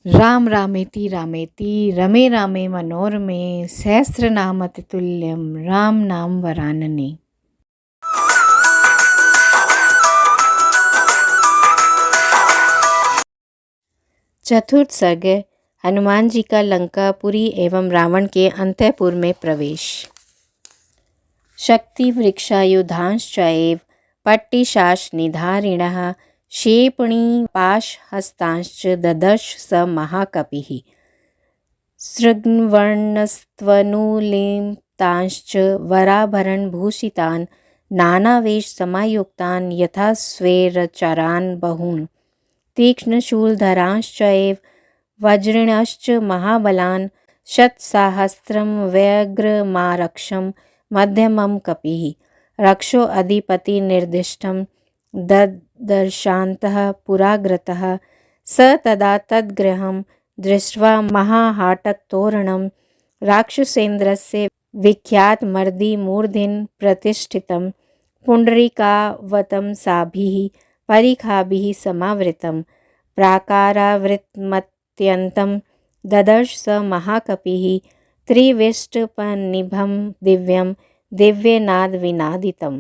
राम रामेति रामेति रमे रामे मनोरमे सहस्रनामतुल्यं राम नाम वरानने। चतुर्थ सर्ग। हनुमान जी का लंकापुरी एवं रावण के अंतःपुर में प्रवेश। शक्ति वृक्षायुधांश्चैव पट्टिशाश निधारिणः क्षेपणी पाशहस्तांश्च ददर्श स महाकपिः सृग्वर्णस्त्वनुलिप्तांश्च वराभरणभूषितान् नानावेशसमायुक्तान् यथा स्वेरचरान् बहून् तीक्ष्णशूलधरांश्चैव वज्रिणश्च महाबलान् शतसाहस्रं व्यग्रमारक्षं मध्यमं कपिः रक्षो अधिपतिर्निर्दिष्टं ददर्शान्तः पुराग्रतः स तदा तद्गृहं दृष्ट्वा महाहाटकतोरणं राक्षसेन्द्रस्य विख्यातमर्दिमूर्ध्नि प्रतिष्ठितं पुण्डरीकावतंसाभिः परिखाभिः समावृतं प्राकारावृतमत्यन्तं ददर्श स महाकपिः त्रिविष्टपनिभं दिव्यं दिव्यनादविनादितं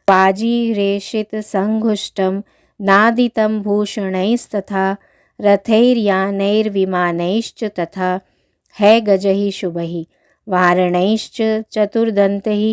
वाजिरेषितसङ्घुष्टं नादितं भूषणैस्तथा रथैर्यानैर्विमानैश्च तथा हैगजैः शुभैः वारणैश्च चतुर्दन्तैः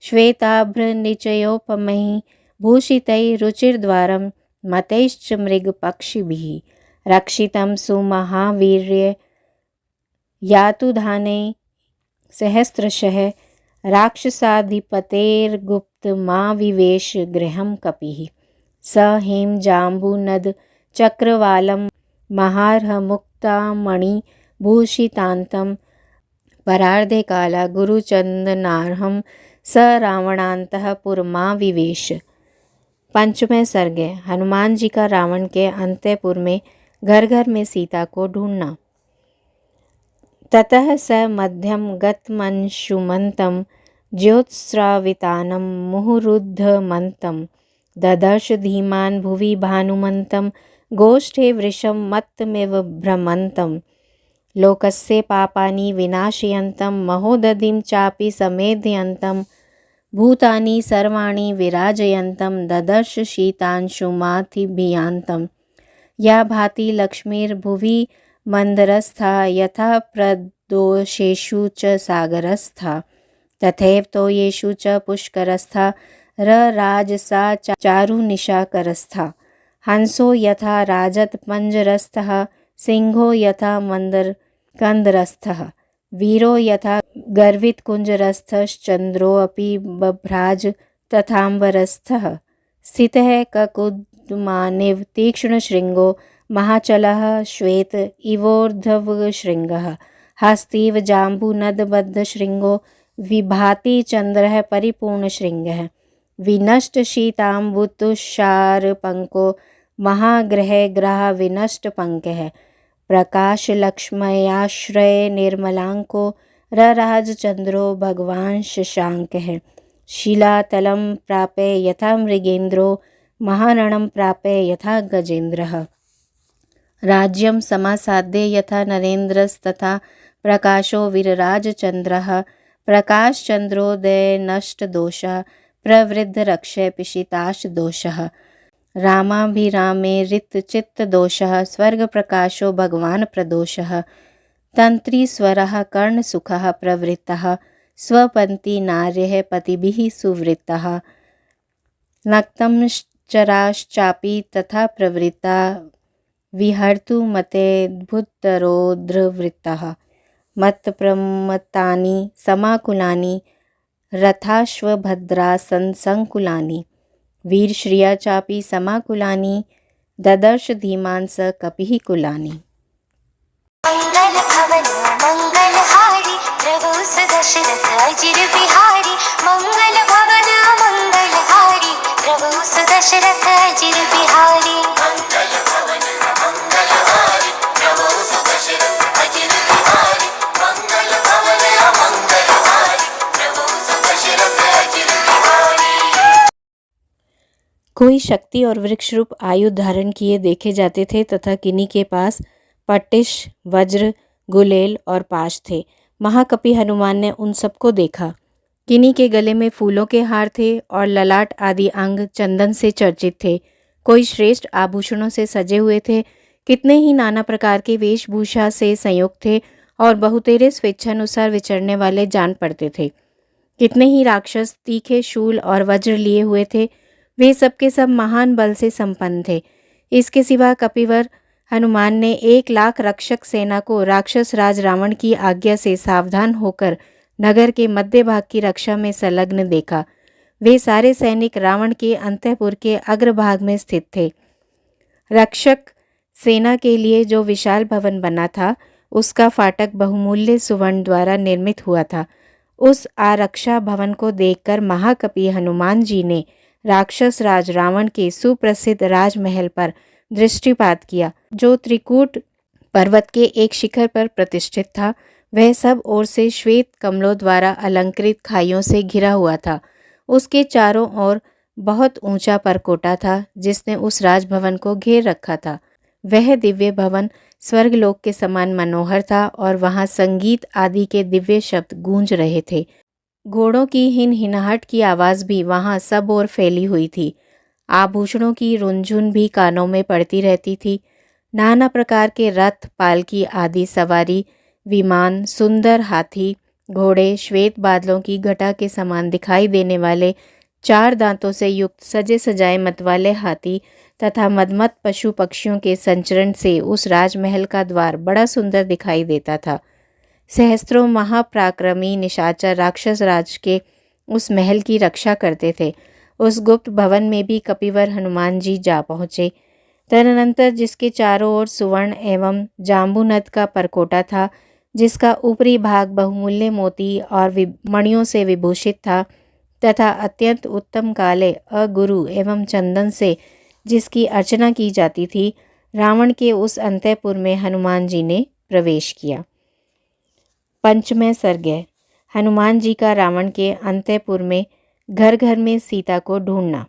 श्वेताभ्रनिचयोपमैः भूषितैः रुचिर्द्वारं मतैश्च मृगपक्षिभिः रक्षितं सुमहावीर्य यातुधानैः सहस्रशः राक्षसाधिपतेर्गुप्तमाविवेश गृहं कपिः स हेमजाम्बूनद चक्रवालं महार्हमुक्तामणिभूषितान्तं परार्धे काला गुरुचन्दनार्हं स रावणान्तःपुरमाविवेश। पंचवें सर्ग। हनुमान जी का रावण के अंतःपुर में घर घर में सीता को ढूंढना। ततः स मध्यम गतमंशुमन्तं ज्योत्स्रावितानं मुहुरुद्धमन्तं ददर्श धीमान् भुवि भानुमन्तं गोष्ठे वृषं मत्तमिव भ्रमन्तं लोकस्य पापानि विनाशयन्तं महोदधिं चापि समेधयन्तं भूतानि सर्वाणि विराजयन्तं ददर्श शीतांशुमाथिभियान्तं या भाति लक्ष्मीर्भुवि मंदरस्था यथा प्रदोषेषु च सागरस्था तथैव तोयेषु च पुष्करस्था रराजसा चारुनिशाकरस्था हंसो यथा राजतपञ्जरस्थः सिंहो यथा मन्दरकन्दरस्थः वीरो यथा गर्वितकुञ्जरस्थश्चन्द्रोऽपि बभ्राज तथाम्बरस्थः स्थितः ककुद्मानिव तीक्ष्णशृङ्गो महाचलः श्वेत इवोर्ध्वशृङ्गः हस्तीव जाम्बूनदबद्धशृङ्गो विभाति चन्द्रः परिपूर्णशृङ्गः विनष्टशीताम्बुतुषारपङ्को महाग्रहग्रह विनष्टपङ्कः प्रकाशलक्ष्मयाश्रय निर्मलाङ्को रराजचन्द्रो भगवान् शशाङ्कः शिलातलं प्राप्य यथा मृगेन्द्रो महारणं प्राप्य यथा गजेन्द्रः राज्यं समासाद्य यथा नरेन्द्रस्तथा प्रकाशो वीरराजचन्द्रः प्रकाशचन्द्रोदयनष्टदोषः प्रवृद्धरक्षय पिशिताशदोषः रामाभिरामे ऋतचित्तदोषः स्वर्गप्रकाशो भगवान् प्रदोषः तन्त्रीस्वरः कर्णसुखः प्रवृत्तः स्वपन्ति नार्यः पतिभिः सुवृत्तः नक्तंश्चराश्चापि तथा प्रवृत्ता विहर्तु मतेऽद्भुतरोद्रवृत्तः मत्प्रमत्तानि समाकुलानि रथाश्वभद्रासनसङ्कुलानि वीरश्रिया चापि समाकुलानि ददर्श धीमान् स कपिः कुलानि। मंगल भवन मंगलहारी प्रभु सुदशरथ अजिर बिहारी मंगल भवन मंगलहारी प्रभु सुदशरथ अजिर बिहारी मंगल भवन मंगलहारी प्रभु सुदशरथ अजिर बिहारी मंगल भवन मंगलहारी प्रभु सुदशरथ अजिर बिहारी। कोई शक्ति और वृक्ष रूप आयु धारण किए देखे जाते थे तथा किन्हीं के पास पटिश, वज्र, गुलेल और पाश थे। महाकपि हनुमान ने उन सबको देखा। किन्हीं के गले में फूलों के हार थे और ललाट आदि अंग चंदन से चर्चित थे। कोई श्रेष्ठ आभूषणों से सजे हुए थे, कितने ही नाना प्रकार के वेशभूषा से संयुक्त थे और बहुतेरे स्वेच्छानुसार विचरने वाले जान पड़ते थे। कितने ही राक्षस तीखे शूल और वज्र लिए हुए थे, वे सब के सब महान बल से संपन्न थे। इसके सिवा कपिवर हनुमान ने 1,00,000 रक्षक सेना को राक्षस राज रावण की आज्ञा से सावधान होकर नगर के मध्य भाग की रक्षा में संलग्न देखा। वे सारे सैनिक रावण के अंतःपुर के अग्रभाग में स्थित थे। रक्षक सेना के लिए जो विशाल भवन बना था, उसका फाटक बहुमूल्य सुवर्ण द्वारा निर्मित हुआ था। उस आरक्षा भवन को देखकर महाकपि हनुमान जी ने राक्षस राज रावण के सुप्रसिद्ध राजमहल पर दृष्टिपात किया, जो त्रिकूट पर्वत के एक शिखर पर प्रतिष्ठित था। वह सब ओर से श्वेत कमलों द्वारा अलंकृत खाइयों से घिरा हुआ था। उसके चारों ओर बहुत ऊंचा परकोटा था, जिसने उस राजभवन को घेर रखा था। वह दिव्य भवन स्वर्गलोक के समान मनोहर था और वहाँ संगीत आदि के दिव्य शब्द गूंज रहे थे। घोड़ों की हिनहिनाहट की आवाज़ भी वहाँ सब ओर फैली हुई थी। आभूषणों की रुनझुन भी कानों में पड़ती रहती थी। नाना प्रकार के रथ, पालकी आदि सवारी, विमान, सुंदर हाथी, घोड़े, श्वेत बादलों की घटा के समान दिखाई देने वाले 4 दांतों से युक्त सजे सजाए मतवाले हाथी तथा मदमत पशु पक्षियों के संचरण से उस राजमहल का द्वार बड़ा सुंदर दिखाई देता था। सहस्त्रों महापराक्रमी निशाचर राक्षस राज के उस महल की रक्षा करते थे। उस गुप्त भवन में भी कपिवर हनुमान जी जा पहुँचे। तदनंतर जिसके चारों ओर सुवर्ण एवं जाम्बूनद का परकोटा था, जिसका ऊपरी भाग बहुमूल्य मोती और मणियों से विभूषित था तथा अत्यंत उत्तम काले अगुरु एवं चंदन से जिसकी अर्चना की जाती थी, रावण के उस अंतःपुर में हनुमान जी ने प्रवेश किया। पंचमें सर्ग। हनुमान जी का रावण के अंतःपुर में घर घर में सीता को ढूंढना।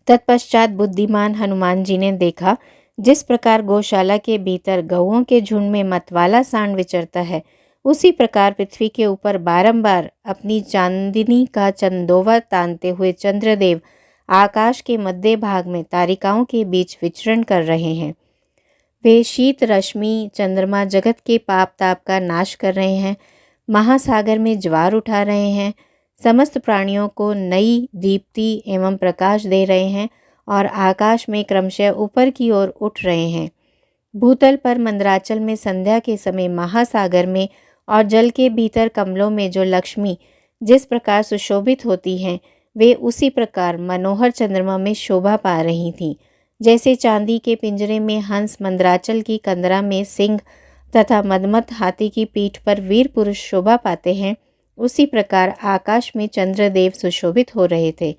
तत्पश्चात बुद्धिमान हनुमान जी ने देखा, जिस प्रकार गौशाला के भीतर गौओं के झुंड में मतवाला सांड विचरता है, उसी प्रकार पृथ्वी के ऊपर बारंबार अपनी चांदनी का चंदोवा तानते हुए चंद्रदेव आकाश के मध्य भाग में तारिकाओं के बीच विचरण कर रहे हैं। वे शीत रश्मि चंद्रमा जगत के पाप ताप का नाश कर रहे हैं, महासागर में ज्वार उठा रहे हैं, समस्त प्राणियों को नई दीप्ति एवं प्रकाश दे रहे हैं और आकाश में क्रमशः ऊपर की ओर उठ रहे हैं। भूतल पर मंदराचल में संध्या के समय महासागर में और जल के भीतर कमलों में जो लक्ष्मी जिस प्रकार सुशोभित होती हैं, वे उसी प्रकार मनोहर चंद्रमा में शोभा पा रही थीं। जैसे चांदी के पिंजरे में हंस मंदराचल की कंदरा में सिंह तथा मदमत हाथी की पीठ पर वीर पुरुष शोभा पाते हैं, उसी प्रकार आकाश में चंद्रदेव सुशोभित हो रहे थे।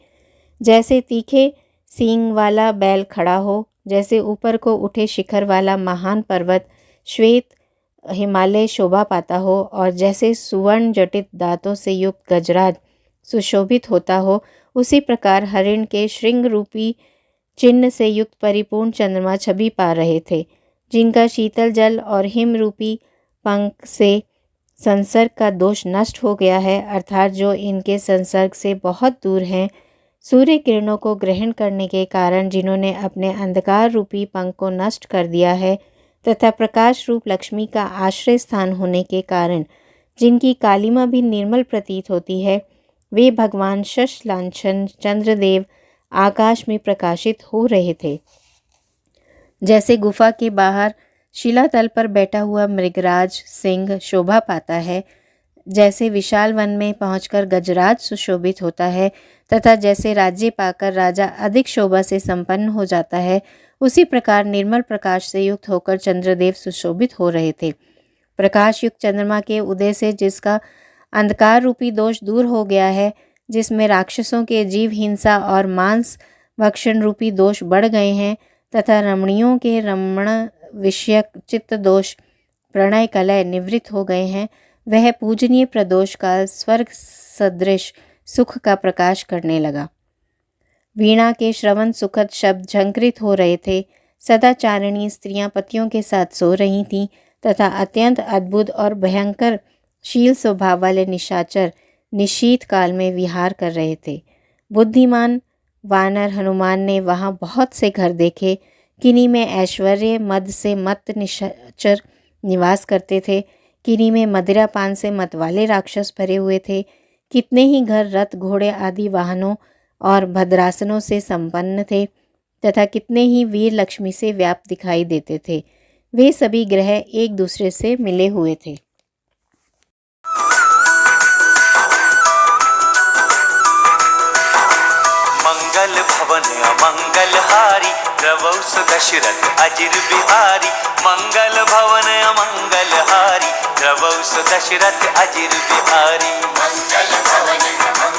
जैसे तीखे सींग वाला बैल खड़ा हो, जैसे ऊपर को उठे शिखर वाला महान पर्वत श्वेत हिमालय शोभा पाता हो और जैसे सुवर्ण जटित दांतों से युक्त गजराज सुशोभित होता हो, उसी प्रकार हरिण के श्रृंग रूपी चिन्ह से युक्त परिपूर्ण चंद्रमा छवि पा रहे थे, जिनका शीतल जल और हिम रूपी पंख से संसर्ग का दोष नष्ट हो गया है, अर्थात जो इनके संसर्ग से बहुत दूर हैं। सूर्य किरणों को ग्रहण करने के कारण जिन्होंने अपने अंधकार रूपी पंख को नष्ट कर दिया है तथा प्रकाश रूप लक्ष्मी का आश्रय स्थान होने के कारण जिनकी कालिमा भी निर्मल प्रतीत होती है, वे भगवान शश लांछन चंद्रदेव आकाश में प्रकाशित हो रहे थे। जैसे गुफा के बाहर शिलातल पर बैठा हुआ मृगराज सिंह शोभा पाता है, जैसे विशाल वन में पहुंचकर गजराज सुशोभित होता है तथा जैसे राज्य पाकर राजा अधिक शोभा से संपन्न हो जाता है, उसी प्रकार निर्मल प्रकाश से युक्त होकर चंद्रदेव सुशोभित हो रहे थे। प्रकाश युक्त चंद्रमा के उदय से जिसका अंधकार रूपी दोष दूर हो गया है, जिसमें राक्षसों के जीव हिंसा और मांस भक्षण रूपी दोष बढ़ गए हैं तथा रमणियों के रमण विषयक चित्त दोष प्रणय कलय निवृत्त हो गए हैं, वह पूजनीय प्रदोष का स्वर्ग सदृश सुख का प्रकाश करने लगा। वीणा के श्रवण सुखद शब्द झंकृत हो रहे थे। सदाचारिणी स्त्रियां पतियों के साथ सो रही थीं तथा अत्यंत अद्भुत और भयंकर शील स्वभाव वाले निशाचर निशीत काल में विहार कर रहे थे। बुद्धिमान वानर हनुमान ने वहाँ बहुत से घर देखे। किन्हीं में ऐश्वर्य मद से मत निशाचर निवास करते थे, किन्हीं में मदिरा पान से मत वाले राक्षस भरे हुए थे। कितने ही घर रथ घोड़े आदि वाहनों और भद्रासनों से संपन्न थे तथा कितने ही वीर लक्ष्मी से व्याप्त दिखाई देते थे। वे सभी ग्रह एक दूसरे से मिले हुए थे। मंगल भवन अमंगल हारी द्रवौ दशरथ अजिर बिहारी। मंगल भवन अमंगल हारी द्रवौ दशरथ अजिर बिहारी। मंगल भवन